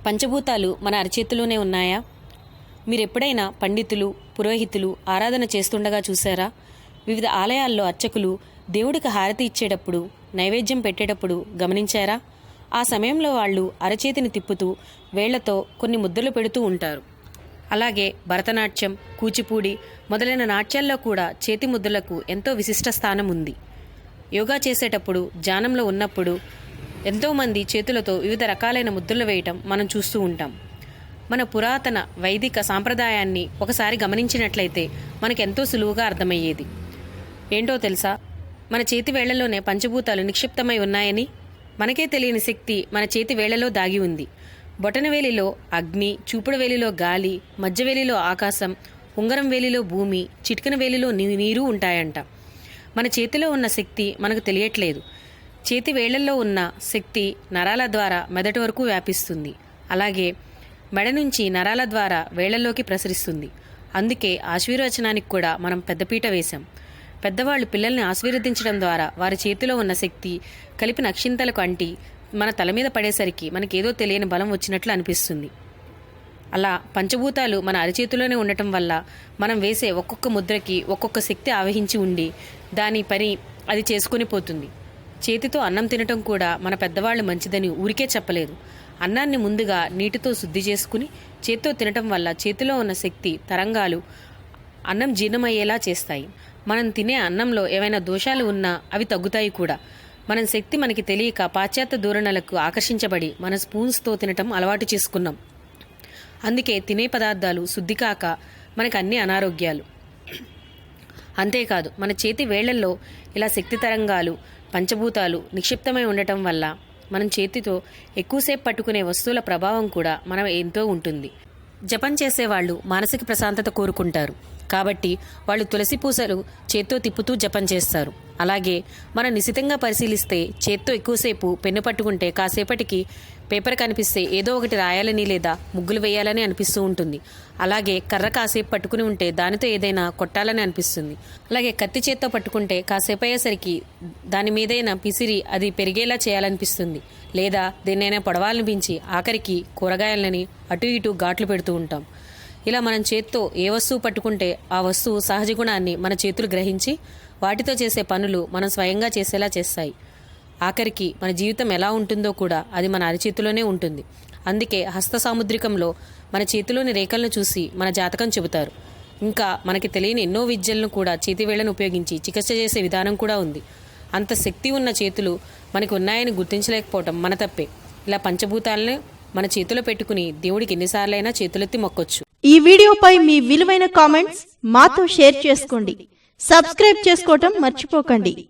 పంచభూతాలు మన అరచేతిలోనే ఉన్నాయా? మీరెప్పుడైనా పండితులు, పురోహితులు ఆరాధన చేస్తుండగా చూసారా? వివిధ ఆలయాల్లో అర్చకులు దేవుడికి హారతి ఇచ్చేటప్పుడు, నైవేద్యం పెట్టేటప్పుడు గమనించారా? ఆ సమయంలో వాళ్ళు అరచేతిని తిప్పుతూ వేళ్లతో కొన్ని ముద్రలు పెడుతూ ఉంటారు. అలాగే భరతనాట్యం, కూచిపూడి మొదలైన నాట్యాల్లో కూడా చేతి ముద్రలకు ఎంతో విశిష్ట స్థానం ఉంది. యోగా చేసేటప్పుడు, ధ్యానంలో ఉన్నప్పుడు ఎంతోమంది చేతులతో వివిధ రకాలైన ముద్రలు వేయటం మనం చూస్తూ ఉంటాం. మన పురాతన వైదిక సాంప్రదాయాన్ని ఒకసారి గమనించినట్లయితే మనకెంతో సులువుగా అర్థమయ్యేది. ఏంటో తెలుసా? మన చేతి వేళ్లలోనే పంచభూతాలు నిక్షిప్తమై ఉన్నాయని. మనకే తెలియని శక్తి మన చేతి వేళ్లలో దాగి ఉంది. బొటనవేలిలో అగ్ని, చూపుడు వేలిలో గాలి, మధ్యవేలిలో ఆకాశం, ఉంగరం వేలిలో భూమి, చిటికెన వేలిలో నీరు ఉంటాయంట. మన చేతిలో ఉన్న శక్తి మనకు తెలియట్లేదు. చేతి వేళ్లలో ఉన్న శక్తి నరాల ద్వారా మెదడు వరకు వ్యాపిస్తుంది. అలాగే మెడ నుంచి నరాల ద్వారా వేళ్లలోకి ప్రసరిస్తుంది. అందుకే ఆశీర్వచనానికి కూడా మనం పెద్దపీట వేశాం. పెద్దవాళ్ళు పిల్లల్ని ఆశీర్వదించడం ద్వారా వారి చేతిలో ఉన్న శక్తి కలిపిన అక్షింతలకు అంటి మన తల మీద పడేసరికి మనకేదో తెలియని బలం వచ్చినట్లు అనిపిస్తుంది. అలా పంచభూతాలు మన అరచేతిలోనే ఉండటం వల్ల మనం వేసే ఒక్కొక్క ముద్రకి ఒక్కొక్క శక్తి ఆవహించి ఉండి దాని పని అది చేసుకుని పోతుంది. చేతితో అన్నం తినటం కూడా మన పెద్దవాళ్ళు మంచిదని ఊరికే చెప్పలేదు. అన్నాన్ని ముందుగా నీటితో శుద్ధి చేసుకుని చేతితో తినటం వల్ల చేతిలో ఉన్న శక్తి తరంగాలు అన్నం జీర్ణమయ్యేలా చేస్తాయి. మనం తినే అన్నంలో ఏవైనా దోషాలు ఉన్నా అవి తగ్గుతాయి కూడా. మన శక్తి మనకి తెలియక పాశ్చాత్య ధోరణులకు ఆకర్షించబడి మన స్పూన్స్తో తినటం అలవాటు చేసుకున్నాం. అందుకే తినే పదార్థాలు శుద్ధి కాక మనకు అన్ని అనారోగ్యాలు. అంతేకాదు మన చేతి వేళ్లల్లో ఇలా శక్తి తరంగాలు, పంచభూతాలు నిక్షిప్తమై ఉండటం వల్ల మనం చేతితో ఎక్కువసేపు పట్టుకునే వస్తువుల ప్రభావం కూడా మనం ఎంతో ఉంటుంది. జపం చేసేవాళ్ళు మానసిక ప్రశాంతత కోరుకుంటారు కాబట్టి వాళ్ళు తులసి పూసలు చేత్తో తిప్పుతూ జపం చేస్తారు. అలాగే మనం నిశితంగా పరిశీలిస్తే చేత్తో ఎక్కువసేపు పెన్ను పట్టుకుంటే కాసేపటికి పేపర్ కనిపిస్తే ఏదో ఒకటి రాయాలని లేదా ముగ్గులు వేయాలని అనిపిస్తూ ఉంటుంది. అలాగే కర్ర కాసేపు పట్టుకుని ఉంటే దానితో ఏదైనా కొట్టాలని అనిపిస్తుంది. అలాగే కత్తి చేత్తో పట్టుకుంటే కాసేపు అయ్యేసరికి దాని మీదైనా పిసిరి అది పెరిగేలా చేయాలనిపిస్తుంది. లేదా దేన్నైనా పొడవాలనిపించి ఆఖరికి కూరగాయలని అటు ఇటు ఘాట్లు పెడుతూ ఉంటాం. ఇలా మనం చేత్తో ఏ వస్తువు పట్టుకుంటే ఆ వస్తువు సహజ గుణాన్ని మన చేతులు గ్రహించి వాటితో చేసే పనులు మనం స్వయంగా చేసేలా చేస్తాయి. ఆఖరికి మన జీవితం ఎలా ఉంటుందో కూడా అది మన అరచేతిలోనే ఉంటుంది. అందుకే హస్త సాముద్రికంలో మన చేతిలోని రేఖలను చూసి మన జాతకం చెబుతారు. ఇంకా మనకి తెలియని ఎన్నో విద్యలను కూడా చేతివేళ్లను ఉపయోగించి చికిత్స చేసే విధానం కూడా ఉంది. అంత శక్తి ఉన్న చేతులు మనకు ఉన్నాయని గుర్తించలేకపోవటం మన తప్పే. ఇలా పంచభూతాలను మన చేతిలో పెట్టుకుని దేవుడికి ఎన్నిసార్లైనా చేతులెత్తి మొక్కొచ్చు. ఈ వీడియోపై మీ విలువైన కామెంట్స్ మాతో షేర్ చేసుకోండి. సబ్స్క్రైబ్ చేసుకోవటం మర్చిపోకండి.